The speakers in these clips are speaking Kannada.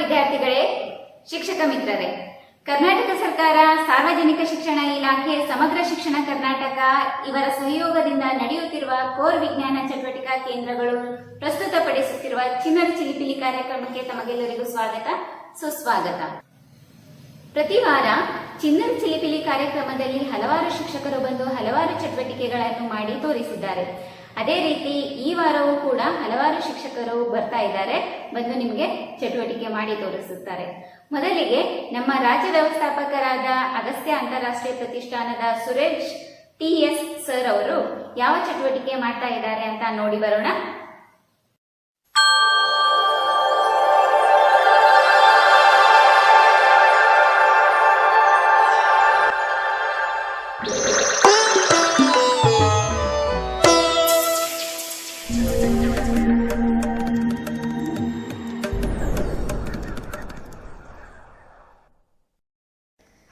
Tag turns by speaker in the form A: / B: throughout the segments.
A: ವಿದ್ಯಾರ್ಥಿಗಳೇ, ಶಿಕ್ಷಕ ಮಿತ್ರರೇ, ಕರ್ನಾಟಕ ಸರ್ಕಾರ, ಸಾರ್ವಜನಿಕ ಶಿಕ್ಷಣ ಇಲಾಖೆ, ಸಮಗ್ರ ಶಿಕ್ಷಣ ಕರ್ನಾಟಕ ಇವರ ಸಹಯೋಗದಿಂದ ನಡೆಯುತ್ತಿರುವ ಕೋರ್ ವಿಜ್ಞಾನ ಚಟುವಟಿಕಾ ಕೇಂದ್ರಗಳು ಪ್ರಸ್ತುತಪಡಿಸುತ್ತಿರುವ ಚಿನ್ನರ ಚಿಲಿಪಿಲಿ ಕಾರ್ಯಕ್ರಮಕ್ಕೆ ತಮಗೆಲ್ಲರಿಗೂ ಸ್ವಾಗತ, ಸುಸ್ವಾಗತ. ಪ್ರತಿ ವಾರ ಚಿನ್ನರ ಚಿಲಿಪಿಲಿ ಕಾರ್ಯಕ್ರಮದಲ್ಲಿ ಹಲವಾರು ಶಿಕ್ಷಕರು ಬಂದು ಹಲವಾರು ಚಟುವಟಿಕೆಗಳನ್ನು ಮಾಡಿ ತೋರಿಸಿದ್ದಾರೆ. ಅದೇ ರೀತಿ ಈ ವಾರವೂ ಕೂಡ ಹಲವಾರು ಶಿಕ್ಷಕರು ಬರ್ತಾ ಇದ್ದಾರೆ, ಬಂದು ನಿಮಗೆ ಚಟುವಟಿಕೆ ಮಾಡಿ ತೋರಿಸುತ್ತಾರೆ. ಮೊದಲಿಗೆ ನಮ್ಮ ರಾಜ್ಯ ವ್ಯವಸ್ಥಾಪಕರಾದ ಅಗಸ್ತ್ಯ ಅಂತಾರಾಷ್ಟ್ರೀಯ ಪ್ರತಿಷ್ಠಾನದ ಸುರೇಶ್ TS ಸರ್ ಅವರು ಯಾವ ಚಟುವಟಿಕೆ ಮಾಡ್ತಾ ಇದ್ದಾರೆ ಅಂತ ನೋಡಿ ಬರೋಣ.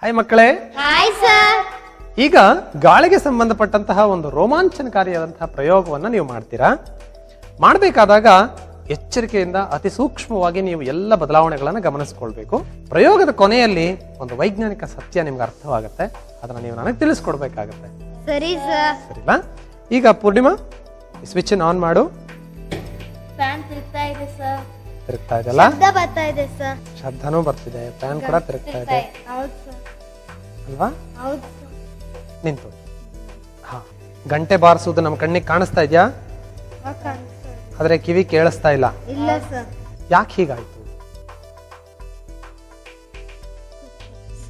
B: ಹಾಯ್ ಮಕ್ಕಳೇ.
C: Hi sir.
B: ಈಗ ಗಾಳಿಗೆ ಸಂಬಂಧಪಟ್ಟಂತಹ ಒಂದು ರೋಮಾಂಚನಕಾರಿಯಾದಂತಹ ಪ್ರಯೋಗವನ್ನ ನೀವು ಮಾಡ್ತೀರಾ. ಮಾಡಬೇಕಾದಾಗ ಎಚ್ಚರಿಕೆಯಿಂದ ಅತಿ ಸೂಕ್ಷ್ಮವಾಗಿ ನೀವು ಎಲ್ಲ ಬದಲಾವಣೆಗಳನ್ನು ಗಮನಿಸಿಕೊಳ್ಬೇಕು. ಪ್ರಯೋಗದ ಕೊನೆಯಲ್ಲಿ ಒಂದು ವೈಜ್ಞಾನಿಕ ಸತ್ಯ ನಿಮ್ಗೆ ಅರ್ಥವಾಗುತ್ತೆ, ಅದನ್ನ ನೀವು ನನಗೆ ತಿಳಿಸ್ಕೊಡ್ಬೇಕಾಗತ್ತೆ.
C: ಸರಿ ಸರ್.
B: ಸರಿನಾ? ಈಗ ಪೂರ್ಣಿಮಾ, ಸ್ವಿಚ್ ಆನ್ ಮಾಡು.
C: ಫ್ಯಾನ್ ತಿರುಗ್ತಾ ಇದೆ ಸರ್.
B: ತಿರುಗ್ತಾ ಇದೆಲ್ಲ,
C: ಶಬ್ದ ಬರ್ತಾ ಇದೆ ಸರ್.
B: ಶಬ್ದನೂ ಬರ್ತಿದೆ, ಫ್ಯಾನ್ ಕೂಡ ತಿರುಗ್ತಾ ಇದೆ
C: ಹೌದು ಸರ್.
B: ಅಲ್ವಾ?
C: ಹೌದು ಸರ್.
B: ನಿಂತು. ಹಾ, ಗಂಟೆ ಬಾರಿಸುವುದು ನಮ್ಮ ಕಣ್ಣಿಗೆ ಕಾಣಿಸ್ತಾ ಇದೆಯಾ? ಆದ್ರೆ ಕಿವಿ ಕೇಳಿಸ್ತಾ ಇಲ್ಲ.
C: ಇಲ್ಲ ಸರ್.
B: ಯಾಕೆ ಹೀಗಾಯ್ತು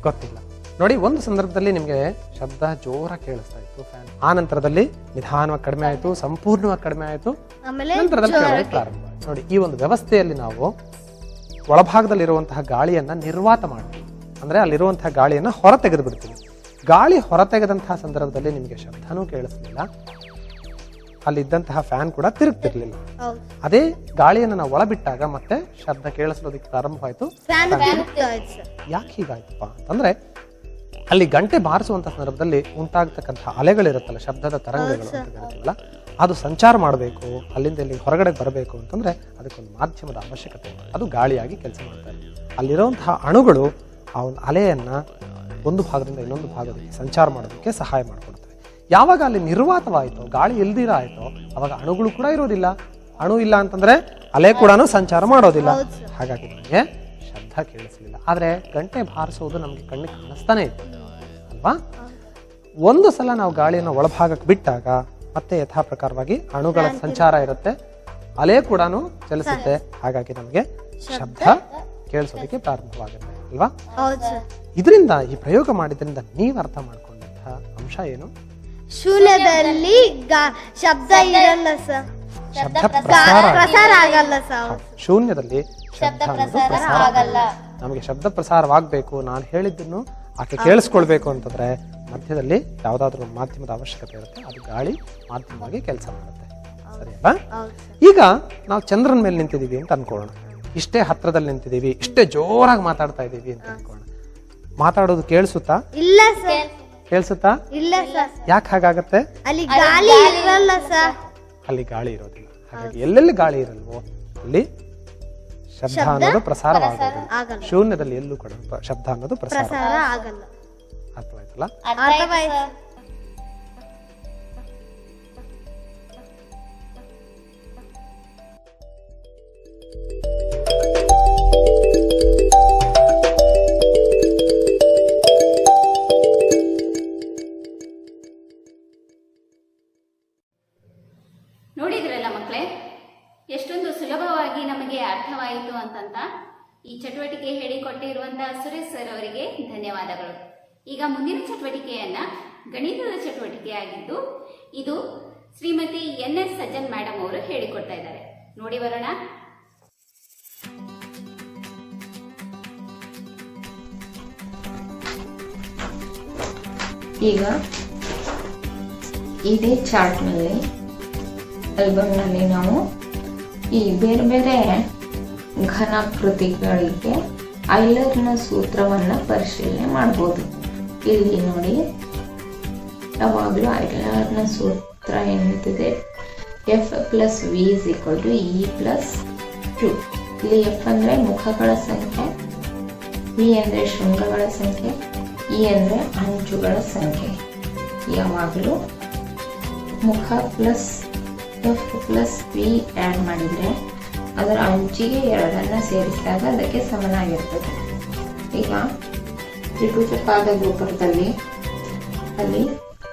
B: ಗೊತ್ತಿಲ್ಲ. ನೋಡಿ, ಒಂದು ಸಂದರ್ಭದಲ್ಲಿ ನಿಮ್ಗೆ ಶಬ್ದ ಜೋರಾಗಿ ಕೇಳಿಸ್ತಾ ಇತ್ತು ಫ್ಯಾನ್, ಆ ನಂತರದಲ್ಲಿ ನಿಧಾನವಾಗಿ ಕಡಿಮೆ ಆಯ್ತು, ಸಂಪೂರ್ಣವಾಗಿ ಕಡಿಮೆ ಆಯ್ತು, ನಂತರದಲ್ಲಿ ಕೇಳೋದು ಪ್ರಾರಂಭ ಆಯ್ತು. ನೋಡಿ, ಈ ಒಂದು ವ್ಯವಸ್ಥೆಯಲ್ಲಿ ನಾವು ಒಳಭಾಗದಲ್ಲಿರುವಂತಹ ಗಾಳಿಯನ್ನ ನಿರ್ವಾತ ಮಾಡ್ತೀವಿ, ಅಂದ್ರೆ ಅಲ್ಲಿರುವಂತಹ ಗಾಳಿಯನ್ನ ಹೊರ ತೆಗೆದು ಬಿಡ್ತೀವಿ. ಗಾಳಿ ಹೊರ ತೆಗೆದಂತಹ ಸಂದರ್ಭದಲ್ಲಿ ನಿಮಗೆ ಶಬ್ದನೂ ಕೇಳಿಸ್ಲಿಲ್ಲ, ಅಲ್ಲಿದ್ದಂತಹ ಫ್ಯಾನ್ ಕೂಡ ತಿರುಗ್ತಿರ್ಲಿಲ್ಲ. ಅದೇ ಗಾಳಿಯನ್ನು ನಾವು ಒಳಬಿಟ್ಟಾಗ ಮತ್ತೆ ಶಬ್ದ ಕೇಳಿಸೋದಕ್ಕೆ ಪ್ರಾರಂಭವಾಯ್ತು. ಯಾಕೆ ಹೀಗಾಯ್ತಪ್ಪ ಅಂತಂದ್ರೆ, ಅಲ್ಲಿ ಗಂಟೆ ಬಾರಿಸುವಂತಹ ಸಂದರ್ಭದಲ್ಲಿ ಉಂಟಾಗ್ತಕ್ಕಂತಹ ಅಲೆಗಳಿರುತ್ತಲ್ಲ, ಶಬ್ದದ ತರಂಗಗಳು ಅಂತ ಹೇಳ್ತೀವಲ್ಲ, ಅದು ಸಂಚಾರ ಮಾಡಬೇಕು, ಅಲ್ಲಿಂದ ಇಲ್ಲಿ ಹೊರಗಡೆ ಬರಬೇಕು ಅಂತಂದ್ರೆ ಅದಕ್ಕೊಂದು ಮಾಧ್ಯಮದ ಅವಶ್ಯಕತೆ ಇದೆ. ಅದು ಗಾಳಿಯಾಗಿ ಕೆಲಸ ಮಾಡ್ತಾರೆ. ಅಲ್ಲಿರುವಂತಹ ಅಣುಗಳು ಆ ಒಂದು ಅಲೆಯನ್ನ ಒಂದು ಭಾಗದಿಂದ ಇನ್ನೊಂದು ಭಾಗದಲ್ಲಿ ಸಂಚಾರ ಮಾಡೋದಕ್ಕೆ ಸಹಾಯ ಮಾಡಿಕೊಡ್ತವೆ. ಯಾವಾಗ ಅಲ್ಲಿ ನಿರ್ವಾತವಾಯಿತೋ, ಗಾಳಿ ಇಲ್ದಿರ ಆಯ್ತೋ, ಅವಾಗ ಅಣುಗಳು ಕೂಡ ಇರೋದಿಲ್ಲ. ಅಣು ಇಲ್ಲ ಅಂತಂದ್ರೆ ಅಲೆ ಕೂಡ ಸಂಚಾರ ಮಾಡೋದಿಲ್ಲ. ಹಾಗಾಗಿ ನಮಗೆ ಶಬ್ದ ಕೇಳಿಸಲಿಲ್ಲ. ಆದ್ರೆ ಗಂಟೆ ಬಾರಿಸೋದು ನಮ್ಗೆ ಕಣ್ಣಿಗೆ ಕಾಣಿಸ್ತಾನೆ ಇತ್ತು ಅಲ್ವಾ? ಒಂದು ಸಲ ನಾವು ಗಾಳಿಯನ್ನು ಒಳಭಾಗಕ್ಕೆ ಬಿಟ್ಟಾಗ ಮತ್ತೆ ಯಥಾ ಪ್ರಕಾರವಾಗಿ ಅಣುಗಳ ಸಂಚಾರ ಇರುತ್ತೆ, ಅಲೆ ಕೂಡ ಚಲಿಸುತ್ತೆ. ಹಾಗಾಗಿ ನಮ್ಗೆ ಶಬ್ದ ಕೇಳಿಸೋದಕ್ಕೆ ಪ್ರಾರಂಭವಾಗುತ್ತೆ ಅಲ್ವಾ? ಇದರಿಂದ, ಈ ಪ್ರಯೋಗ ಮಾಡಿದ್ರಿಂದ ನೀವು ಅರ್ಥ ಮಾಡ್ಕೊಂಡಂತಹ ಅಂಶ ಏನು?
C: ಶೂನ್ಯದಲ್ಲಿ ಶಬ್ದ ಇರಲ್ಲ ಸರ್.
B: ಶಬ್ದ
C: ಪ್ರಸಾರ ಆಗಲ್ಲ ಸರ್.
B: ಶೂನ್ಯದಲ್ಲಿ ಶಬ್ದ ಅನ್ನೋದು ಪ್ರಸಾರ ಆಗಲ್ಲ. ನಮಗೆ ಶಬ್ದ ಪ್ರಸಾರವಾಗಬೇಕು, ನಾನು ಹೇಳಿದ್ದನ್ನು ಆಕೆ ಕೇಳಿಸ್ಕೊಳ್ಬೇಕು ಅಂತಂದ್ರೆ ಮಧ್ಯದಲ್ಲಿ ಯಾವ್ದಾದ್ರು ಒಂದು ಮಾಧ್ಯಮದ ಅವಶ್ಯಕತೆ ಇರುತ್ತೆ. ಅದು ಗಾಳಿ ಮಾಧ್ಯಮವಾಗಿ ಕೆಲಸ ಮಾಡುತ್ತೆ. ಸರಿ ಅಲ್ವಾ? ಈಗ ನಾವು ಚಂದ್ರನ ಮೇಲೆ ನಿಂತಿದೀವಿ ಅಂತ ಅನ್ಕೊಳ್ಳೋಣ. ಇಷ್ಟೇ ಹತ್ರದಲ್ಲಿ ನಿಂತಿದೀವಿ, ಇಷ್ಟೇ ಜೋರಾಗಿ ಮಾತಾಡ್ತಾ ಇದೀವಿ ಅಂತ ಅನ್ಕೊಳ್ಳೋಣ. ಮಾತಾಡೋದು ಕೇಳಿಸುತ್ತಾ?
C: ಇಲ್ಲ ಸರ್.
B: ಕೇಳಿಸುತ್ತಾ?
C: ಇಲ್ಲ ಸರ್.
B: ಯಾಕೆ ಹಾಗಾಗತ್ತೆ?
C: ಅಲ್ಲಿ ಗಾಳಿ ಇರಲ್ಲ ಸರ್.
B: ಅಲ್ಲಿ ಗಾಳಿ ಇರೋದಿಲ್ಲ. ಹಾಗಾಗಿ ಎಲ್ಲೆಲ್ಲಿ ಗಾಳಿ ಇರಲ್ವೋ ಅಲ್ಲಿ ಶಬ್ದ ಅನ್ನೋದು ಪ್ರಸಾರವಾಗೋದಿಲ್ಲ. ಶೂನ್ಯದಲ್ಲಿ ಎಲ್ಲೂ ಕೂಡ ಶಬ್ದ ಅನ್ನೋದು ಪ್ರಸಾರ
C: ಆಗಲ್ಲ.
B: ಅರ್ಥವಾಯ್ತಲ್ಲ?
A: ನೋಡಿದ್ರಲ್ಲ ಮಕ್ಕಳೇ, ಎಷ್ಟೊಂದು ಸುಲಭವಾಗಿ ನಮಗೆ ಅರ್ಥವಾಯಿತು ಅಂತಂತ. ಈ ಚಟುವಟಿಕೆ ಹೇಳಿಕೊಟ್ಟಿರುವಂತಹ ಸುರೇಶ್ ಸರ್ ಅವರಿಗೆ ಧನ್ಯವಾದಗಳು. ಈಗ ಮುಂದಿನ ಚಟುವಟಿಕೆಯನ್ನ ಗಣಿತದ ಚಟುವಟಿಕೆಯಾಗಿದ್ದು, ಇದು ಶ್ರೀಮತಿ NS ಸಜ್ಜನ್ ಮೇಡಮ್ ಅವರು ಹೇಳಿಕೊಡ್ತಾ ಇದ್ದಾರೆ. ನೋಡಿ ಬರೋಣ.
D: ಈಗ ಇದೇ ಚಾರ್ಟ್ನಲ್ಲಿ, ಆಲ್ಬಮ್ನಲ್ಲಿ ನಾವು ಈ ಬೇರೆ ಬೇರೆ ಘನಾಕೃತಿಗಳಿಗೆ ಐಲರ್ನ ಸೂತ್ರವನ್ನ ಪರಿಶೀಲನೆ ಮಾಡಬಹುದು. ಇಲ್ಲಿ ನೋಡಿ, ಯಾವಾಗಲೂ ಐಲರ್ನ ಸೂತ್ರ ಏನಿದೆ, F + V = E + Q. ಇಲ್ಲಿ ಎಫ್ ಅಂದರೆ ಮುಖಗಳ ಸಂಖ್ಯೆ, ವಿ ಅಂದರೆ ಶೃಂಗಗಳ ಸಂಖ್ಯೆ, ಇ ಅಂದರೆ ಅಂಚುಗಳ ಸಂಖ್ಯೆ. ಯಾವಾಗಲೂ ಮುಖ plus F plus we add ಮಾಡಿದರೆ ಅದರ ಅಂಚಿಗೆ 2 ಸೇರಿಸಿದಾಗ ಅದಕ್ಕೆ ಸಮನಾಗಿರ್ತದೆ. ಈಗ ತ್ರಿಭುಜ ಪಾದ ಗೋಪುರದಲ್ಲಿ ಅಲ್ಲಿ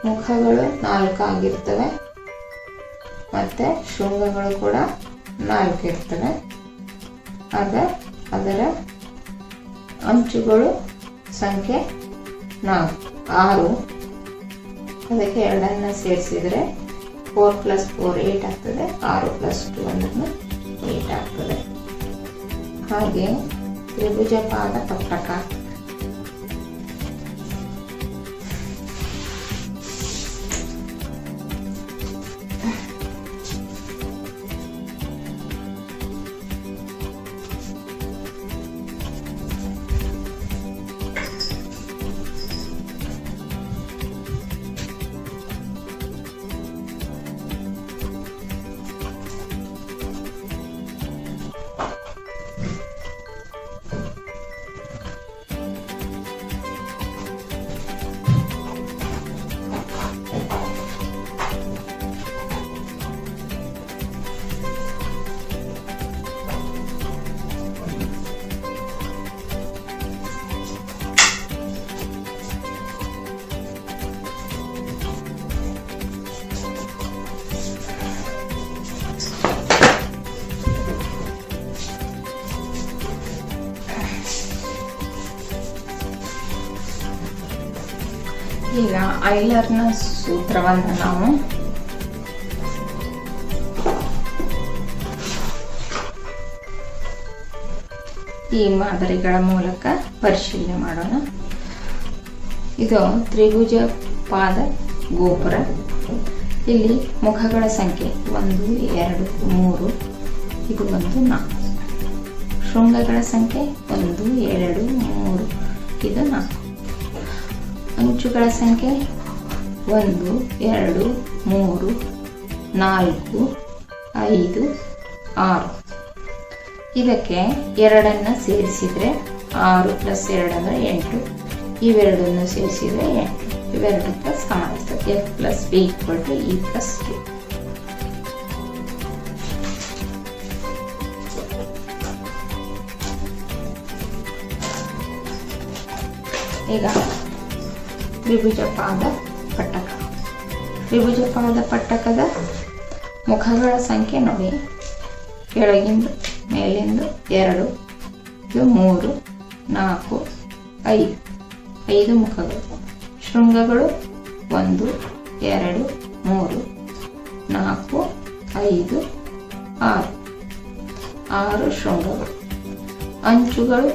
D: ಮುಖಗಳು 4 ಆಗಿರ್ತವೆ ಮತ್ತು ಶೃಂಗಗಳು ಕೂಡ 4 ಇರ್ತವೆ. ಆಗ ಅದರ ಅಂಚುಗಳು ಸಂಖ್ಯೆ 6. ಅದಕ್ಕೆ 2 ಸೇರಿಸಿದರೆ 4 + 4 8 ಆಗ್ತದೆ. 6 + 2 ಅಂದ್ರೆ 8 ಆಗ್ತದೆ. ಹಾಗೆ ತ್ರಿಭುಜ ಪಾದ ಪಟ್ಟಕ ಈಗ ಐಲರ್ನ ಸೂತ್ರವನ್ನು ನಾವು ಈ ಮಾದರಿಗಳ ಮೂಲಕ ಪರಿಶೀಲನೆ ಮಾಡೋಣ. ಇದು ತ್ರಿಭುಜ ಪಾದ ಗೋಪುರ. ಇಲ್ಲಿ ಮುಖಗಳ ಸಂಖ್ಯೆ 1 2 3, ಇದು 1 4. ಶೃಂಗಗಳ ಸಂಖ್ಯೆ 1 2 3, ಇದು 4. ಅಂಚುಗಳ ಸಂಖ್ಯೆ 1 2 3 4 5 6. ಇದಕ್ಕೆ 2 ಸೇರಿಸಿದರೆ 6 + 2 ಅಂದರೆ 8. ಇವೆರಡನ್ನು ಸೇರಿಸಿದರೆ 8. ಇವೆರಡಕ್ಕೆ ಸಮ ಆಗ್ತದೆ. F + B = E + Q. ಈಗ ತ್ರಿಭುಜ ಪಾದ ಪಟ್ಟಕ. ತ್ರಿಭುಜ ಪಾದ ಪಟ್ಟಕದ ಮುಖಗಳ ಸಂಖ್ಯೆ ನೋಡಿ, ಕೆಳಗಿಂದ ಮೇಲಿಂದ 2, ಇದು 3 4 5, 5 ಮುಖಗಳು. ಶೃಂಗಗಳು 1 2 3 4 5 6, 6 ಶೃಂಗಗಳು. ಅಂಚುಗಳು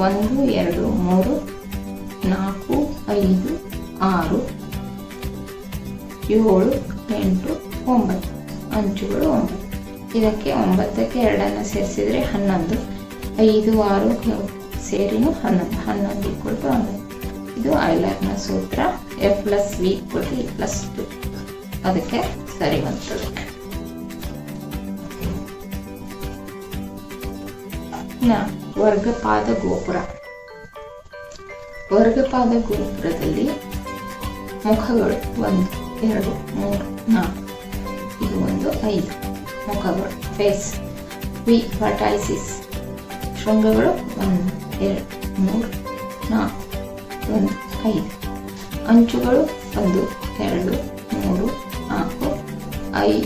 D: 1 2 3 4 5 6 7 8 9, ಅಂಚುಗಳು 9. ಇದಕ್ಕೆ 9ಕ್ಕೆ 2 ಸೇರಿಸಿದರೆ 11. 5 6 ಸೇರಿನೂ 11. 11 = 11. ಇದು ಐಲರ್ನ ಸೂತ್ರ. F + V = E + 2. ಅದಕ್ಕೆ ಸರಿ ಬರ್ತದೆ. ವರ್ಗಪಾದ ಗೋಪುರ. ವರ್ಗಪಾದ ಗೋಪುರದಲ್ಲಿ ಮುಖಗಳು 1 2 3 4, ಇದು 5 ಮುಖಗಳು. ಫೇಸ್ ವಿ ವರ್ಟೈಸಿಸ್. ಶೃಂಗಗಳು 1 2 3 4 1 5. ಅಂಚುಗಳು 1 2 3 4 5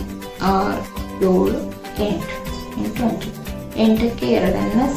D: 6 7 8 ಅಂಚು. 8ಕ್ಕೆ 2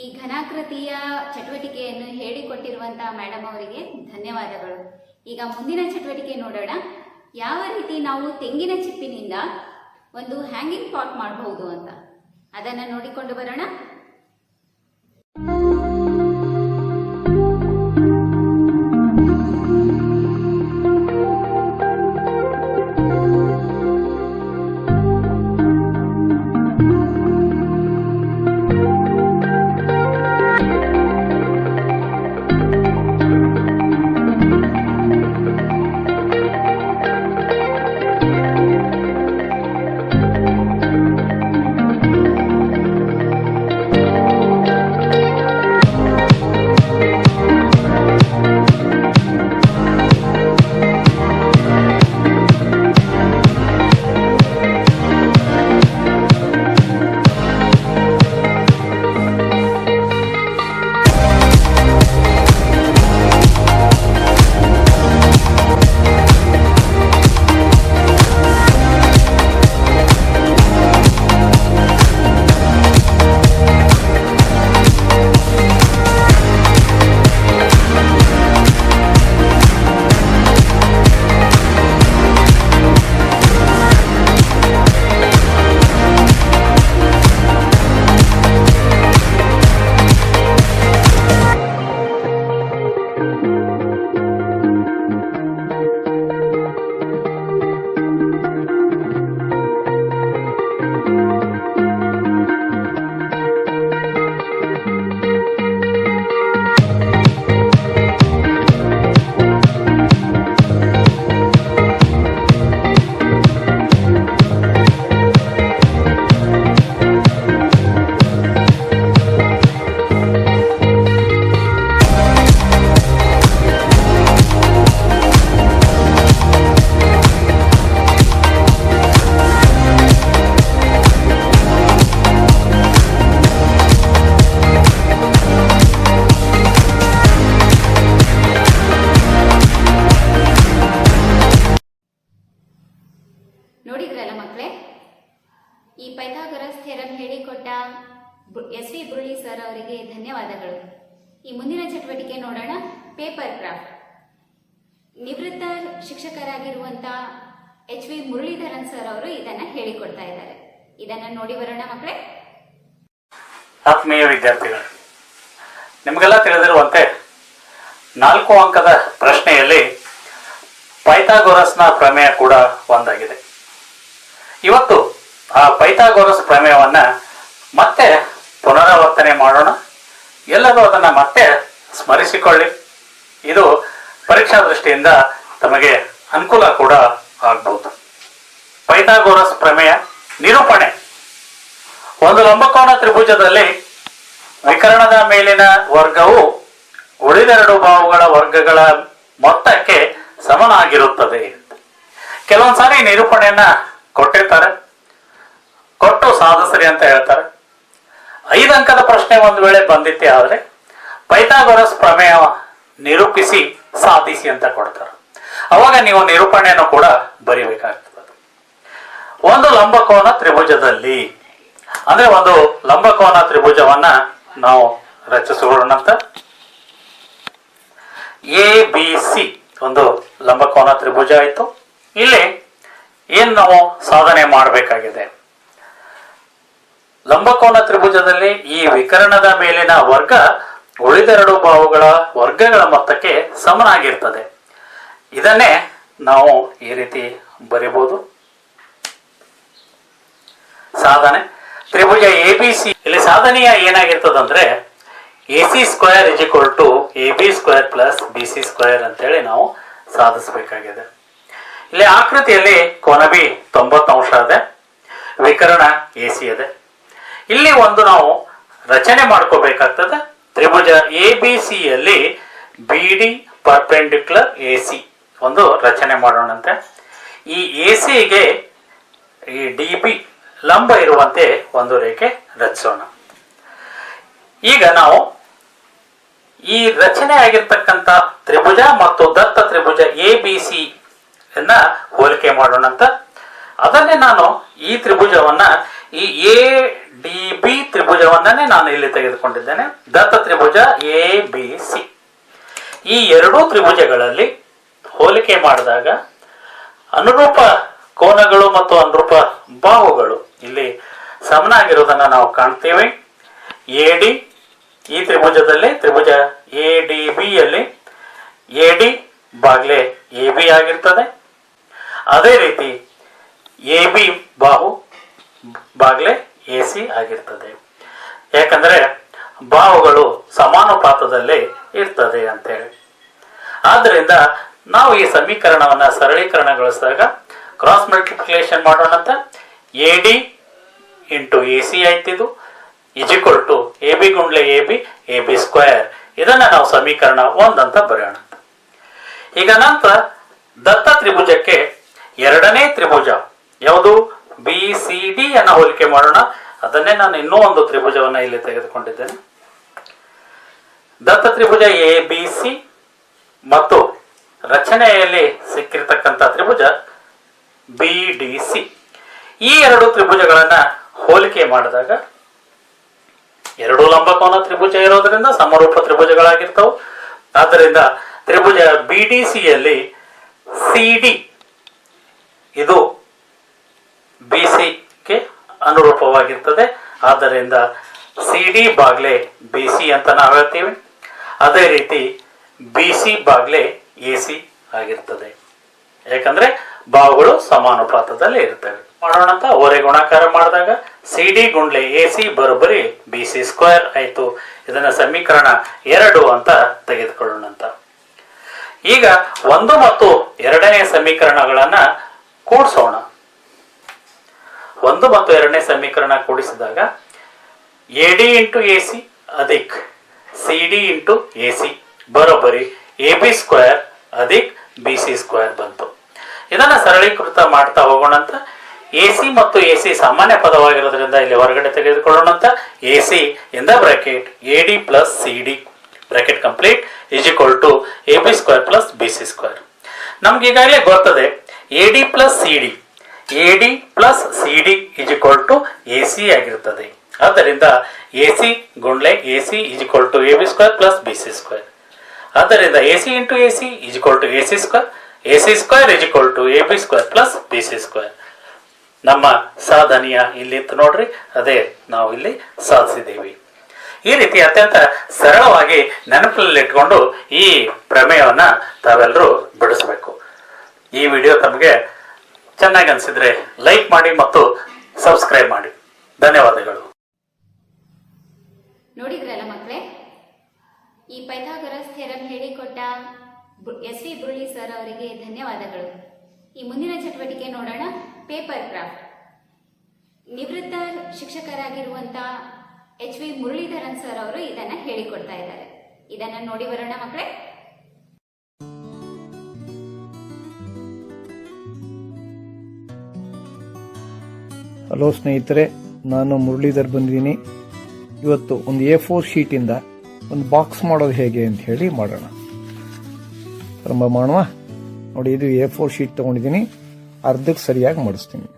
A: ಈ ಘನಾಕೃತಿಯ ಚಟುವಟಿಕೆಯನ್ನು ಹೇಳಿಕೊಟ್ಟಿರುವಂತಹ ಮೇಡಮ್ ಅವರಿಗೆ ಧನ್ಯವಾದಗಳು. ಈಗ ಮುಂದಿನ ಚಟುವಟಿಕೆ ನೋಡೋಣ. ಯಾವ ರೀತಿ ನಾವು ತೆಂಗಿನ ಚಿಪ್ಪಿನಿಂದ ಒಂದು ಹ್ಯಾಂಗಿಂಗ್ ಪಾಟ್ ಮಾಡಬಹುದು ಅಂತ ಅದನ್ನು ನೋಡಿಕೊಂಡು ಬರೋಣ. ನೋಡಿದ್ರಲ್ಲ ಮಕ್ಕಳೇ, ಈ ಪೈಥಾಗರಸ್ ಥಿಯರಂ ಹೇಳಿಕೊಟ್ಟ ಎಸ್ ವಿ ಬುರುಳಿ ಸರ್ ಅವರಿಗೆ ಧನ್ಯವಾದಗಳು. ಈ ಮುಂದಿನ ಚಟುವಟಿಕೆ ನೋಡೋಣ. Paper craft. ನಿವೃತ್ತ ಶಿಕ್ಷಕರಾಗಿರುವಂತ ಎಚ್ ವಿ ಮುರಳೀಧರನ್ ಸರ್ ಅವರು ಇದನ್ನ ಹೇಳಿಕೊಡ್ತಾ ಇದ್ದಾರೆ. ಇದನ್ನ ನೋಡಿ ಬರೋಣ ಮಕ್ಕಳೇ.
E: ಆತ್ಮೀಯ ವಿದ್ಯಾರ್ಥಿಗಳು, ನಿಮಗೆಲ್ಲ ತಿಳಿದಿರುವಂತೆ 4 ಅಂಕದ ಪ್ರಶ್ನೆಯಲ್ಲಿ ಪೈಥಾಗೊರಸ್ನ ಪ್ರಮೇಯ ಕೂಡ ಒಂದಾಗಿದೆ. ಇವತ್ತು ಆ ಪೈಥಾಗೊರಸ್ ಪ್ರಮೇಯವನ್ನ ಮತ್ತೆ ಪುನರಾವರ್ತನೆ ಮಾಡೋಣ. ಎಲ್ಲರೂ ಅದನ್ನ ಮತ್ತೆ ಸ್ಮರಿಸಿಕೊಳ್ಳಿ. ಇದು ಪರೀಕ್ಷಾ ದೃಷ್ಟಿಯಿಂದ ತಮಗೆ ಅನುಕೂಲ ಕೂಡ ಆಗಬಹುದು. ಪೈಥಾಗೊರಸ್ ಪ್ರಮೇಯ ನಿರೂಪಣೆ. ಒಂದು ಲಂಬಕೋನ ತ್ರಿಭುಜದಲ್ಲಿ ವಿಕರ್ಣದ ಮೇಲಿನ ವರ್ಗವು ಉಳಿದೆರಡು ಬಾಹುಗಳ ವರ್ಗಗಳ ಮೊತ್ತಕ್ಕೆ ಸಮನಾಗಿರುತ್ತದೆ. ಕೆಲವೊಂದ್ಸಾರಿ ನಿರೂಪಣೆಯನ್ನ ಕೊಟ್ಟಿರ್ತಾರೆ, ಕೊಟ್ಟು ಸಾಧಿಸ್ರಿ ಅಂತ ಹೇಳ್ತಾರೆ. 5 ಅಂಕದ ಪ್ರಶ್ನೆ ಒಂದು ವೇಳೆ ಬಂದಿತ್ತೆ ಆದ್ರೆ ಪೈಥಾಗೊರಸ್ ಪ್ರಮೇಯ ನಿರೂಪಿಸಿ ಸಾಧಿಸಿ ಅಂತ ಕೊಡ್ತಾರೆ. ಅವಾಗ ನೀವು ನಿರೂಪಣೆಯನ್ನು ಕೂಡ ಬರೀಬೇಕಾಗ್ತದೆ. ಒಂದು ಲಂಬಕೋನ ತ್ರಿಭುಜದಲ್ಲಿ ಅಂದ್ರೆ ಒಂದು ಲಂಬಕೋನ ತ್ರಿಭುಜವನ್ನ ನಾವು ರಚಿಸೋಣಂತ. ABC ಒಂದು ಲಂಬಕೋನ ತ್ರಿಭುಜ ಆಯ್ತು. ಇಲ್ಲಿ ಏನ್ ನಾವು ಸಾಧನೆ ಮಾಡಬೇಕಾಗಿದೆ? ಲಂಬಕೋನ ತ್ರಿಭುಜದಲ್ಲಿ ಈ ವಿಕರ್ಣದ ಮೇಲಿನ ವರ್ಗ ಉಳಿದೆರಡು ಬಾಹುಗಳ ವರ್ಗಗಳ ಮೊತ್ತಕ್ಕೆ ಸಮನಾಗಿರ್ತದೆ. ಇದನ್ನೇ ನಾವು ಈ ರೀತಿ ಬರಿಬಹುದು. ಸಾಧನೆ ತ್ರಿಭುಜ ABC. ಇಲ್ಲಿ ಸಾಧನೆಯ ಏನಾಗಿರ್ತದಂದ್ರೆ AC² = AB² + BC² ಅಂತೇಳಿ ನಾವು ಸಾಧಿಸಬೇಕಾಗಿದೆ. ಇಲ್ಲಿ ಆಕೃತಿಯಲ್ಲಿ ಕೋನ ಬಿ 90 ಅಂಶ ಇದೆ, ವಿಕರ್ಣ AC ಇದೆ. ಇಲ್ಲಿ ಒಂದು ನಾವು ರಚನೆ ಮಾಡ್ಕೋಬೇಕಾಗ್ತದೆ. ತ್ರಿಭುಜ ABCಯಲ್ಲಿ BD ಪರ್ಪೆಂಡಿಕ್ಯುಲರ್ AC ಒಂದು ರಚನೆ ಮಾಡೋಣಂತೆ. ಈ ACಗೆ ಈ DB ಲಂಬ ಇರುವಂತೆ ಒಂದು ರೇಖೆ ರಚಿಸೋಣ. ಈಗ ನಾವು ಈ ರಚನೆ ಆಗಿರ್ತಕ್ಕಂಥ ತ್ರಿಭುಜ ಮತ್ತು ದತ್ತ ತ್ರಿಭುಜ ABC ಅನ್ನ ಹೋಲಿಕೆ ಮಾಡೋಣಂತ. ಅದನ್ನೇ ನಾನು ಈ ತ್ರಿಭುಜವನ್ನ ಈ ಡಿ ಬಿ ತ್ರಿಭುಜವನ್ನೇ ನಾನು ಇಲ್ಲಿ ತೆಗೆದುಕೊಂಡಿದ್ದೇನೆ. ದತ್ತ ತ್ರಿಭುಜ ಎ ಬಿ ಸಿ. ಈ ಎರಡೂ ತ್ರಿಭುಜಗಳಲ್ಲಿ ಹೋಲಿಕೆ ಮಾಡಿದಾಗ ಅನುರೂಪ ಕೋನಗಳು ಮತ್ತು ಅನುರೂಪ ಬಾಹುಗಳು ಇಲ್ಲಿ ಸಮನಾಗಿರುವುದನ್ನು ನಾವು ಕಾಣ್ತೇವೆ. ಎಡಿ ಈ ತ್ರಿಭುಜದಲ್ಲಿ ತ್ರಿಭುಜ ಎ ಡಿ ಬಿ ಯಲ್ಲಿ ಎಡಿ ಬಾಗ್ಲೆ ಎ ಬಿ ಆಗಿರ್ತದೆ. ಅದೇ ರೀತಿ ಎ ಬಿ ಬಾಹು ಬಾಗ್ಲೆ ಎ ಸಿ ಆಗಿರ್ತದೆ. ಯಾಕಂದ್ರೆ ಬಾಹುಗಳು ಸಮಾನುಪಾತದಲ್ಲಿ ಇರ್ತದೆ ಅಂತೇಳಿ. ಆದ್ದರಿಂದ ನಾವು ಈ ಸಮೀಕರಣವನ್ನ ಸರಳೀಕರಣಗೊಳಿಸಿದಾಗ ಕ್ರಾಸ್ ಮಲ್ಟಿಪ್ಲಿಕೇಶನ್ ಮಾಡೋಣ ಅಂತ. A D into A C ಆಯ್ತಿದು ಇಜಿಕ್ವಲ್ ಟು ಎ ಬಿ ಗುಂಡ್ಲೆ ಎ ಬಿ ಸ್ಕ್ವೇರ್. ಇದನ್ನ ನಾವು ಸಮೀಕರಣ 1 ಅಂತ ಬರೆಯೋಣ. ಈಗ ನಂತರ ದತ್ತ ತ್ರಿಭುಜಕ್ಕೆ ಎರಡನೇ ತ್ರಿಭುಜ ಯಾವುದು ಬಿ ಸಿ ಡಿ ಅನ್ನ ಹೋಲಿಕೆ ಮಾಡೋಣ. ಅದನ್ನೇ ನಾನು ಇನ್ನೂ ಒಂದು ತ್ರಿಭುಜವನ್ನ ಇಲ್ಲಿ ತೆಗೆದುಕೊಂಡಿದ್ದೇನೆ. ದತ್ತ ತ್ರಿಭುಜ ಎ ಬಿ ಸಿ ಮತ್ತು ರಚನೆಯಲ್ಲಿ ಸಿಕ್ಕಿರ್ತಕ್ಕಂಥ ತ್ರಿಭುಜ ಬಿ ಡಿ ಸಿ. ಈ ಎರಡು ತ್ರಿಭುಜಗಳನ್ನ ಹೋಲಿಕೆ ಮಾಡಿದಾಗ ಎರಡು ಲಂಬಕೋನ ತ್ರಿಭುಜ ಇರೋದ್ರಿಂದ ಸಮರೂಪ ತ್ರಿಭುಜಗಳಾಗಿರ್ತವೆ. ಆದ್ದರಿಂದ ತ್ರಿಭುಜ ಬಿ ಡಿ ಸಿಯಲ್ಲಿ ಸಿ ಡಿ ಇದು ಬಿ ಗೆ ಅನುರೂಪವಾಗಿರ್ತದೆ. ಆದ್ದರಿಂದ ಸಿ ಡಿ ಬಾಗ್ಲೆ ಬಿ ಸಿ ಅಂತ ನಾವು ಹೇಳ್ತೀವಿ. ಅದೇ ರೀತಿ B C Baglay A C ಆಗಿರ್ತದೆ. ಯಾಕಂದ್ರೆ ಬಾಹುಗಳು ಸಮಾನುಪಾತದಲ್ಲಿ ಇರ್ತವೆ. ಮಾಡೋಣ ಅಂತ ಓರೆ ಗುಣಾಕಾರ ಮಾಡಿದಾಗ ಸಿ ಡಿ ಗುಂಡ್ಲೆ ಎ ಸಿ ಬರೋಬ್ಬರಿ ಬಿ ಸಿ ಸ್ಕ್ವೇರ್ ಆಯ್ತು. ಇದನ್ನ ಸಮೀಕರಣ 2 ಅಂತ ತೆಗೆದುಕೊಳ್ಳೋಣ ಅಂತ. ಈಗ 1 ಮತ್ತು 2ನೇ ಸಮೀಕರಣಗಳನ್ನ ಕೂಡಿಸೋಣ. 1 ಮತ್ತು 2ನೇ ಸಮೀಕರಣ ಕೂಡಿಸಿದಾಗ A D into A C ಅಧಿಕ್ C D into A C ಬರೋಬ್ಬರಿ ಎ ಬಿ ಸ್ಕ್ವೇರ್ ಅಧಿಕ್ ಬಿ ಸಿ ಸ್ಕ್ವೇರ್ ಬಂತು. ಇದನ್ನ ಸರಳೀಕೃತ ಮಾಡ್ತಾ ಹೋಗೋಣ ಅಂತ. ಎ ಸಿ ಮತ್ತು ಎ ಸಿ ಸಾಮಾನ್ಯ ಪದವಾಗಿರೋದ್ರಿಂದ ಇಲ್ಲಿ ಹೊರಗಡೆ ತೆಗೆದುಕೊಳ್ಳೋಣ ಅಂತ. A C in the bracket A D plus C D bracket complete is equal to A B square plus B C square. ನಮ್ಗೆ ಈಗಾಗಲೇ ಗೊತ್ತದೆ A D plus C D, A D plus C D is equal to A C ಆಗಿರ್ತದೆ. ಆದ್ದರಿಂದ ಎ ಸಿ ಗುಂಡ್ಲೆ A C is equal to A B square plus B C square. ಆದ್ದರಿಂದ A C into A C is equal to A C square, A C square is equal to A B square plus B C square. ನಮ್ಮ ಸಾಧನೆಯ ಇಲ್ಲಿ ನೋಡ್ರಿ, ಅದೇ ನಾವು ಇಲ್ಲಿ ಸಾಧಿಸಿದ್ದೀವಿ. ಈ ರೀತಿ ಅತ್ಯಂತ ಸರಳವಾಗಿ ನೆನಪಲ್ಲಿಟ್ಕೊಂಡು ಈ ಪ್ರಮೇಯವನ್ನ ತಾವೆಲ್ಲರೂ ಬಿಡಿಸಬೇಕು. ಈ ವಿಡಿಯೋ ತಮಗೆ ಚೆನ್ನಾಗಿ ಅನಿಸಿದ್ರೆ ಲೈಕ್ ಮಾಡಿ ಮತ್ತು ಸಬ್ಸ್ಕ್ರೈಬ್ ಮಾಡಿ. ಧನ್ಯವಾದಗಳು.
A: ನೋಡಿದ್ರಲ್ಲ ಮಕ್ಕಳೇ, ಈ ಪೈಥಾಗರಸ್ ಥಿಯರಂ ಹೇಳಿಕೊಟ್ಟ ಎಸ್ ವಿ ಬುರುಳಿ ಸರ್ ಅವರಿಗೆ ಧನ್ಯವಾದಗಳು. ಈ ಮುಂದಿನ ಚಟುವಟಿಕೆ ನೋಡೋಣ, ಪೇಪರ್ ಕ್ರಾಫ್ಟ್. ನಿವೃತ್ತ ಶಿಕ್ಷಕರಾಗಿರುವಂತ ಎಚ್ ವಿ ಮುರಳೀಧರನ್ ಸರ್ ಅವರು ಇದನ್ನ ಹೇಳಿಕೊಡ್ತಾ ಇದ್ದಾರೆ. ಇದನ್ನ ನೋಡಿ ಬರೋಣ ಮಕ್ಕಳೇ.
F: ಹಲೋ ಸ್ನೇಹಿತರೆ, ನಾನು ಮುರಳೀಧರ್ ಬಂದಿದ್ದೀನಿ. ಇವತ್ತು ಒಂದು A4 ಶೀಟಿಂದ ಒಂದು ಬಾಕ್ಸ್ ಮಾಡೋದು ಹೇಗೆ ಅಂತ ಹೇಳಿ ಮಾಡೋಣ. ಪ್ರಾರಂಭ ಮಾಡುವ. ನೋಡಿ, ಇದು A4 ಶೀಟ್ ತಗೊಂಡಿದ್ದೀನಿ. ಅರ್ಧಕ್ಕೆ ಸರಿಯಾಗಿ ಮಾಡಿಸ್ತೀನಿ.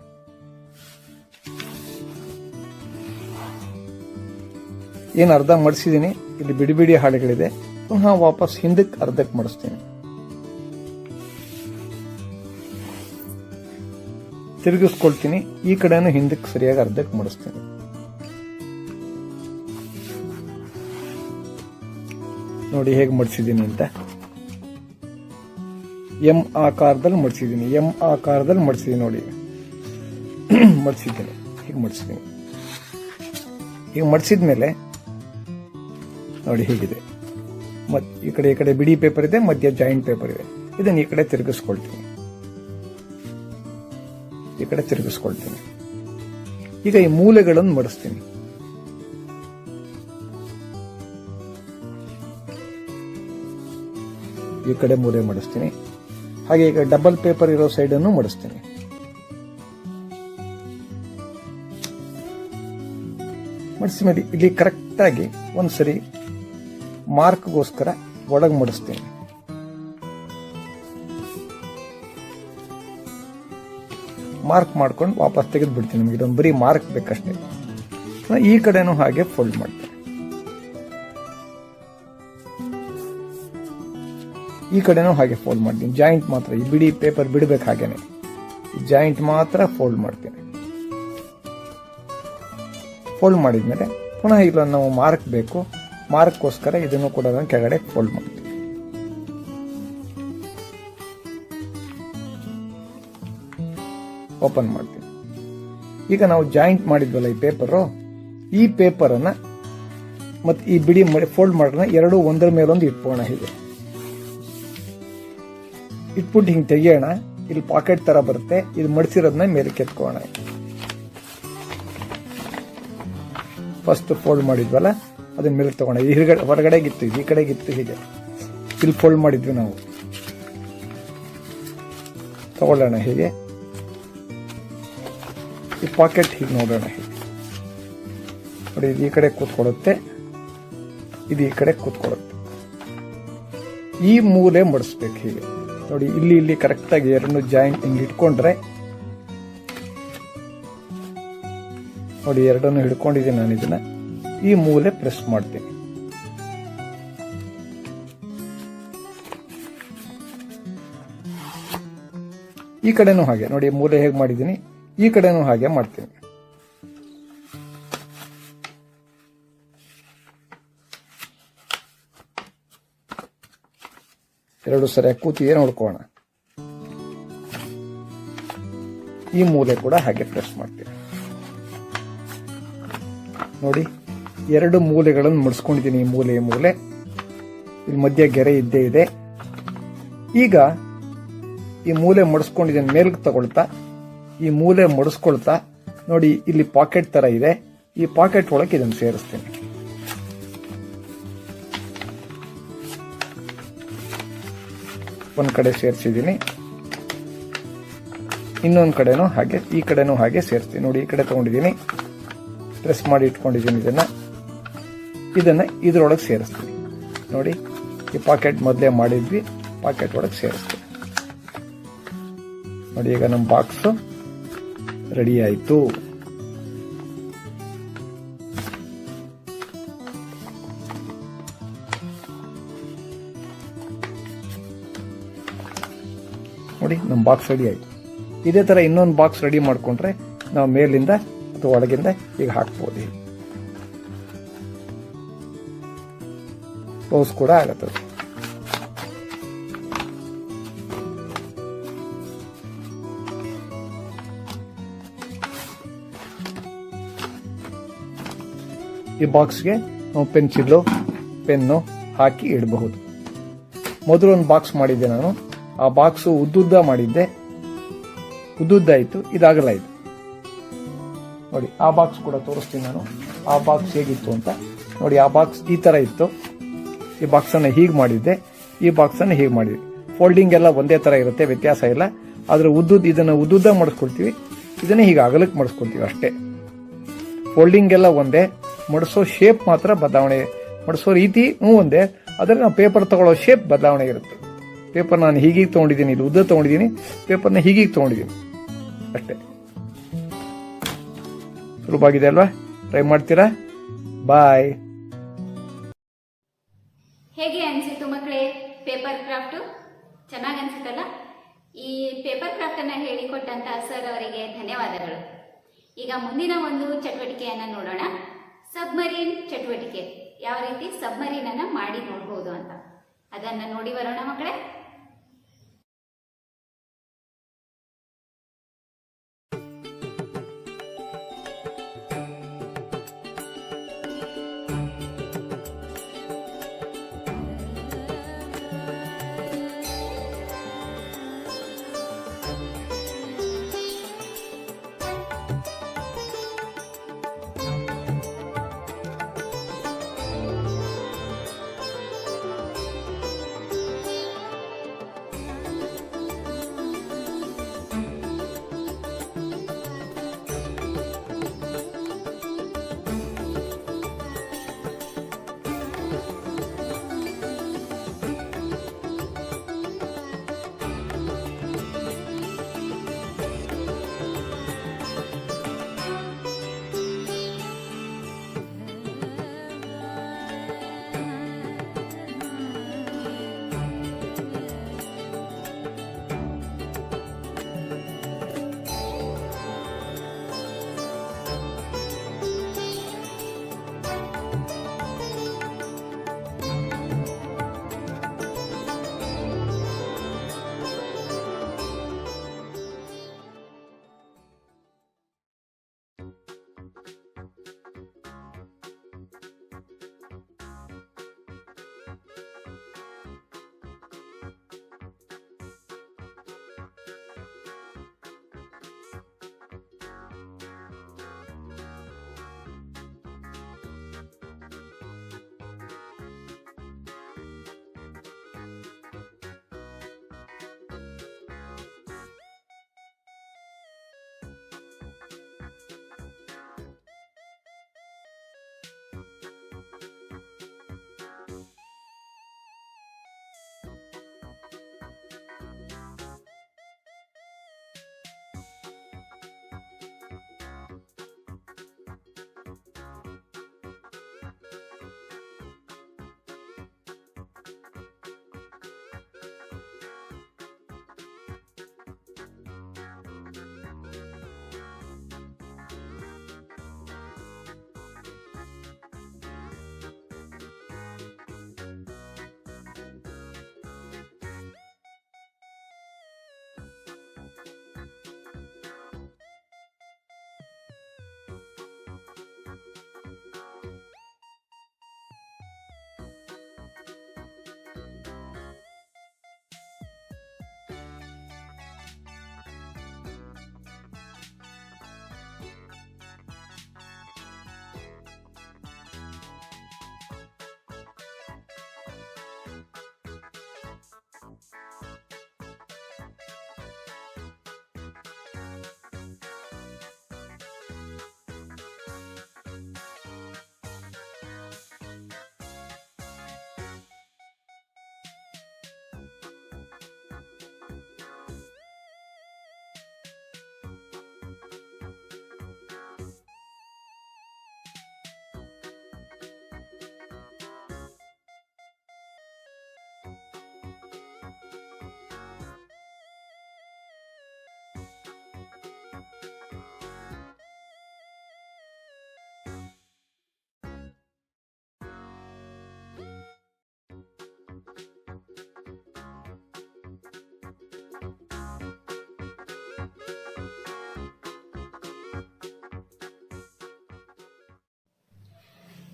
F: ಏನು ಅರ್ಧ ಮಾಡಿಸಿದ್ದೀನಿ, ಇಲ್ಲಿ ಬಿಡಿ ಬಿಡಿ ಹಾಳೆಗಳಿದೆ. ಪುನಃ ವಾಪಸ್ ಹಿಂದಕ್ಕೆ ಅರ್ಧಕ್ಕೆ ಮಾಡಿಸ್ತೀನಿ. ತಿರುಗಿಸ್ಕೊಳ್ತೀನಿ. ಈ ಕಡೆನೂ ಹಿಂದಕ್ಕೆ ಸರಿಯಾಗಿ ಅರ್ಧಕ್ಕೆ ಮಾಡಿಸ್ತೀನಿ. ನೋಡಿ ಹೇಗೆ ಮಡಿಸಿದ್ದೀನಿ ಅಂತ. ಎಂ ಆಕಾರದಲ್ಲಿ ಮಡಿಸಿದ್ದೀನಿ. ಎಂ ಆಕಾರದಲ್ಲಿ ಮಡಿಸಿದ್ದೀನಿ. ನೋಡಿ ಮಡಿಸಿದ್ದೀನಿ, ಹೀಗೆ ಮಡಿಸಿದ್ದೀನಿ. ಹೀಗೆ ಮಡಿಸಿದ್ಮೇಲೆ ನೋಡಿ ಹೇಗಿದೆ. ಈ ಕಡೆ ಬಿಡಿ ಪೇಪರ್ ಇದೆ, ಮಧ್ಯ ಜಾಯಿಂಟ್ ಪೇಪರ್ ಇದೆ. ಇದನ್ನು ಈ ಕಡೆ ತಿರುಗಿಸ್ಕೊಳ್ತೀನಿ. ಈ ಕಡೆ ತಿರುಗಿಸ್ಕೊಳ್ತೀನಿ. ಈಗ ಈ ಮೂಲೆಗಳನ್ನು ಮಡಿಸ್ತೀನಿ. ಈ ಕಡೆ ಮೂಲೆ ಮಡಿಸ್ತೀನಿ. ಹಾಗೆ ಈಗ ಡಬಲ್ ಪೇಪರ್ ಇರೋ ಸೈಡ್ ಅನ್ನು ಮಡಿಸ್ತೀನಿ. ಮಡಿಸಿದ ಮೇಲೆ ಇಲ್ಲಿ ಕರೆಕ್ಟ್ ಆಗಿ ಒಂದ್ಸರಿ ಮಾರ್ಕ್ಗೋಸ್ಕರ ಒಳಗೆ ಮಡಿಸ್ತೀನಿ. ಮಾರ್ಕ್ ಮಾಡ್ಕೊಂಡು ವಾಪಸ್ ತೆಗೆದು ಬಿಡ್ತೀನಿ. ನಿಮಗೆ ಇದೊಂದು ಬರೀ ಮಾರ್ಕ್ ಬೇಕಷ್ಟೇ. ಈ ಕಡೆನೂ ಹಾಗೆ ಫೋಲ್ಡ್ ಮಾಡ್ತೀನಿ. ಈ ಕಡೆನೂ ಹಾಗೆ ಫೋಲ್ಡ್ ಮಾಡ್ತೀನಿ. ಜಾಯಿಂಟ್ ಮಾತ್ರ ಈ ಬಿಡಿ ಪೇಪರ್ ಬಿಡಬೇಕು, ಹಾಗೇನೆ ಜಾಯಿಂಟ್ ಮಾತ್ರ ಫೋಲ್ಡ್ ಮಾಡ್ತೀನಿ. ಫೋಲ್ಡ್ ಮಾಡಿದ್ಮೇಲೆ ಪುನಃ ಇಲ್ಲ ನಾವು ಮಾರ್ಕ್ ಬೇಕು, ಮಾರ್ಕ್ಗೋಸ್ಕರ ಇದನ್ನು ಕೂಡ ಕೆಳಗಡೆ ಫೋಲ್ಡ್ ಮಾಡ್ತೀವಿ. ಓಪನ್ ಮಾಡ್ತೀನಿ. ಈಗ ನಾವು ಜಾಯಿಂಟ್ ಮಾಡಿದ್ವಲ್ಲ ಈ ಪೇಪರು, ಈ ಪೇಪರ್ ಅನ್ನ ಮತ್ತೆ ಈ ಬಿಡಿ ಫೋಲ್ಡ್ ಮಾಡೋಣ, ಎರಡು ಒಂದರ ಮೇಲೊಂದು ಇಟ್ಕೋಣ. ಹೀಗೆ ಇಟ್ಬಿಟ್ಟು ಹಿಂಗೆ ತೆಗಿಯೋಣ. ಇಲ್ಲಿ ಪಾಕೆಟ್ ತರ ಬರುತ್ತೆ, ಇದು ಮಡಿಸಿರೋದನ್ನ ಮೇಲೆ ಕೆತ್ಕೋಣ. ಫಸ್ಟ್ ಫೋಲ್ಡ್ ಮಾಡಿದ್ವಲ್ಲ ಅದನ್ನ ಮೇಲೆ ತಗೋಣ. ಈ ಹೊರಗಡೆಗಿತ್ತು, ಈ ಕಡೆಗಿತ್ತು, ಹೀಗೆ ಇಲ್ಲಿ ಫೋಲ್ಡ್ ಮಾಡಿದ್ವಿ ನಾವು. ತಗೊಳ್ಳೋಣ ಹೀಗೆ. ಈ ಪಾಕೆಟ್ ಹೀಗೆ ನೋಡೋಣ. ಹೀಗೆ ನೋಡಿ, ಇದು ಈ ಕಡೆ ಕೂತ್ಕೊಳ್ಳುತ್ತೆ, ಇದು ಈ ಕಡೆ ಕೂತ್ಕೊಳ್ಳುತ್ತೆ. ಈ ಮೂಲೆ ಮಡಿಸ್ಬೇಕು ಹೀಗೆ ನೋಡಿ. ಇಲ್ಲಿ ಕರೆಕ್ಟಾಗಿ ಎರಡು ಜಾಯಿಂಟ್ ಹಿಂಗೆ ಇಟ್ಕೊಂಡ್ರೆ ನೋಡಿ, ಎರಡನ್ನು ಹಿಡ್ಕೊಂಡಿದ್ದೀನಿ ನಾನು. ಇದನ್ನ ಈ ಮೂಲೆ ಪ್ರೆಸ್ ಮಾಡ್ತೀನಿ. ಈ ಕಡೆನೂ ಹಾಗೆ ನೋಡಿ, ಮೂಲೆ ಹೇಗೆ ಮಾಡಿದ್ದೀನಿ, ಈ ಕಡೆನೂ ಹಾಗೆ ಮಾಡ್ತೀನಿ. ಎರಡು ಸರಿಯಾಗಿ ಕೂತಿದೆ ನೋಡ್ಕೋಣ. ಈ ಮೂಲೆ ಕೂಡ ಹಾಗೆ ಪ್ರೆಸ್ ಮಾಡ್ತೀನಿ. ನೋಡಿ, ಎರಡು ಮೂಲೆಗಳನ್ನು ಮುಡಿಸ್ಕೊಂಡಿದ್ದೀನಿ. ಈ ಮೂಲೆ ಇಲ್ಲಿ ಮಧ್ಯ ಗೆರೆ ಇದ್ದೇ ಇದೆ. ಈಗ ಈ ಮೂಲೆ ಮಡಿಸ್ಕೊಂಡಿದ್ದೀನಿ, ಮೇಲ್ಗೆ ತಗೊಳ್ತಾ ಈ ಮೂಲೆ ಮಡಿಸ್ಕೊಳ್ತಾ ನೋಡಿ, ಇಲ್ಲಿ ಪಾಕೆಟ್ ತರ ಇದೆ. ಈ ಪಾಕೆಟ್ ಒಳಗೆ ಇದನ್ನು ಸೇರಿಸ್ತೀನಿ. ಒಂದ್ ಕಡೆ ಸೇರಿಸಿದ್ದೀನಿ, ಇನ್ನೊಂದ್ ಕಡೆನೂ ಹಾಗೆ, ಈ ಕಡೆನೂ ಹಾಗೆ ಸೇರಿಸ್ತೀನಿ. ನೋಡಿ, ಈ ಕಡೆ ತಗೊಂಡಿದ್ದೀನಿ, ಪ್ರೆಸ್ ಮಾಡಿ ಇಟ್ಕೊಂಡಿದ್ದೀನಿ. ಇದನ್ನ ಇದ್ರೊಳಗೆ ಸೇರಿಸ್ತೀನಿ. ನೋಡಿ, ಈ ಪಾಕೆಟ್ ಮೊದಲೇ ಮಾಡಿದ್ವಿ, ಪಾಕೆಟ್ ಒಳಗೆ ಸೇರಿಸ್ತೀನಿ. ನೋಡಿ, ಈಗ ನಮ್ಮ ಬಾಕ್ಸ್ ರೆಡಿ ಆಯ್ತು. ನೋಡಿ, ನಮ್ಮ ಬಾಕ್ಸ್ ರೆಡಿ ಆಯ್ತು. ಇದೇ ತರ ಇನ್ನೊಂದು ಬಾಕ್ಸ್ ರೆಡಿ ಮಾಡ್ಕೊಂಡ್ರೆ ನಾವು ಮೇಲಿಂದ ಅಥವಾ ಒಳಗಿಂದ ಈಗ ಹಾಕ್ಬೋದು. ಕ್ಲೋಸ್ ಕೂಡ ಆಗತ್ತೆ. ಈ ಬಾಕ್ಸ್ಗೆ ನಾವು ಪೆನ್ಸಿಲ್ಲು, ಪೆನ್ನು ಹಾಕಿ ಇಡಬಹುದು. ಮೊದಲು ಒಂದು ಬಾಕ್ಸ್ ಮಾಡಿದ್ದೆ ನಾನು. ಆ ಬಾಕ್ಸ್ ಉದ್ದುದ್ದ ಮಾಡಿದ್ದೆ, ಉದ್ದುದ್ದ ಆಯ್ತು, ಇದಾಗಲ್ಲ ಇದು. ನೋಡಿ, ಆ ಬಾಕ್ಸ್ ಕೂಡ ತೋರಿಸ್ತೀನಿ ನಾನು. ಆ ಬಾಕ್ಸ್ ಹೇಗಿತ್ತು ಅಂತ ನೋಡಿ. ಆ ಬಾಕ್ಸ್ ಈ ತರ ಇತ್ತು. ಈ ಬಾಕ್ಸ್ ಅನ್ನ ಹೀಗೆ ಮಾಡಿದ್ದೆ, ಈ ಬಾಕ್ಸ್ ಅನ್ನ ಹೀಗೆ ಮಾಡಿದ್ವಿ. ಫೋಲ್ಡಿಂಗ್ ಎಲ್ಲ ಒಂದೇ ತರ ಇರುತ್ತೆ, ವ್ಯತ್ಯಾಸ ಇಲ್ಲ. ಆದ್ರೆ ಇದನ್ನ ಉದ್ದುದ್ದ ಮಾಡಿಸ್ಕೊಳ್ತೀವಿ, ಇದನ್ನ ಹೀಗೆ ಅಗಲಕ್ಕೆ ಮಾಡಿಸ್ಕೊಳ್ತೀವಿ ಅಷ್ಟೇ. ಫೋಲ್ಡಿಂಗ್ ಎಲ್ಲ ಒಂದೇ, ಮಡಿಸೋ ಶೇಪ್ ಮಾತ್ರ ಬದಲಾವಣೆ, ಮಡಿಸೋ ರೀತಿ ಒಂದೇ, ಆದ್ರೆ ನಾವು ಪೇಪರ್ ತಗೊಳ್ಳೋ ಶೇಪ್ ಬದಲಾವಣೆ ಇರುತ್ತೆ. ಪೇಪರ್ ನಾನು ಹೀಗೀಗೆ ತಗೊಂಡಿದ್ದೀನಿ, ಇಲ್ಲಿ ಉದ್ದ ತಗೊಂಡಿದ್ದೀನಿ, ಪೇಪರ್ನ ಹೀಗೀಗೆ ತಗೊಂಡಿದ್ದೀನಿ ಅಷ್ಟೇ. ಸುಲಭವಾಗಿದೆ ಅಲ್ವಾ? ಟ್ರೈ ಮಾಡ್ತೀರಾ? ಬಾಯ್.
A: ಹೇಗೆ ಅನಿಸಿತು ಮಕ್ಕಳೇ ಪೇಪರ್ ಕ್ರಾಫ್ಟು? ಚೆನ್ನಾಗಿ ಅನಿಸುತ್ತಲ್ಲ? ಈ ಪೇಪರ್ ಕ್ರಾಫ್ಟ್ ಅನ್ನ ಹೇಳಿಕೊಟ್ಟಂತ ಸರ್ ಅವರಿಗೆ ಧನ್ಯವಾದಗಳು. ಈಗ ಮುಂದಿನ ಒಂದು ಚಟುವಟಿಕೆಯನ್ನ ನೋಡೋಣ. ಸಬ್ಮರೀನ್ ಚಟುವಟಿಕೆ. ಯಾವ ರೀತಿ ಸಬ್ಮರೀನ್ ಅನ್ನ ಮಾಡಿ ನೋಡಬಹುದು ಅಂತ ಅದನ್ನ ನೋಡಿ ಬರೋಣ ಮಕ್ಕಳೇ.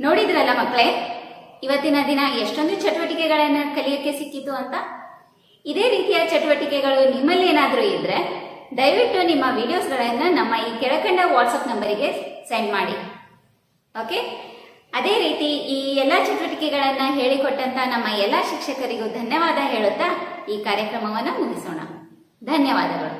A: ನೋಡಿದ್ರಲ್ಲ ಮಕ್ಕಳೇ, ಇವತ್ತಿನ ದಿನ ಎಷ್ಟೊಂದು ಚಟುವಟಿಕೆಗಳನ್ನು ಕಲಿಯೋಕ್ಕೆ ಸಿಕ್ಕಿತು ಅಂತ. ಇದೇ ರೀತಿಯ ಚಟುವಟಿಕೆಗಳು ನಿಮ್ಮಲ್ಲಿ ಏನಾದರೂ ಇದ್ರೆ ದಯವಿಟ್ಟು ನಿಮ್ಮ ವಿಡಿಯೋಸ್ಗಳನ್ನು ನಮ್ಮ ಈ ಕೆಳಕಂಡ ವಾಟ್ಸಪ್ ನಂಬರಿಗೆ ಸೆಂಡ್ ಮಾಡಿ. ಓಕೆ, ಅದೇ ರೀತಿ ಈ ಎಲ್ಲ ಚಟುವಟಿಕೆಗಳನ್ನು ಹೇಳಿಕೊಟ್ಟಂತ ನಮ್ಮ ಎಲ್ಲ ಶಿಕ್ಷಕರಿಗೂ ಧನ್ಯವಾದ ಹೇಳುತ್ತಾ ಈ ಕಾರ್ಯಕ್ರಮವನ್ನು ಮುಗಿಸೋಣ. ಧನ್ಯವಾದಗಳು.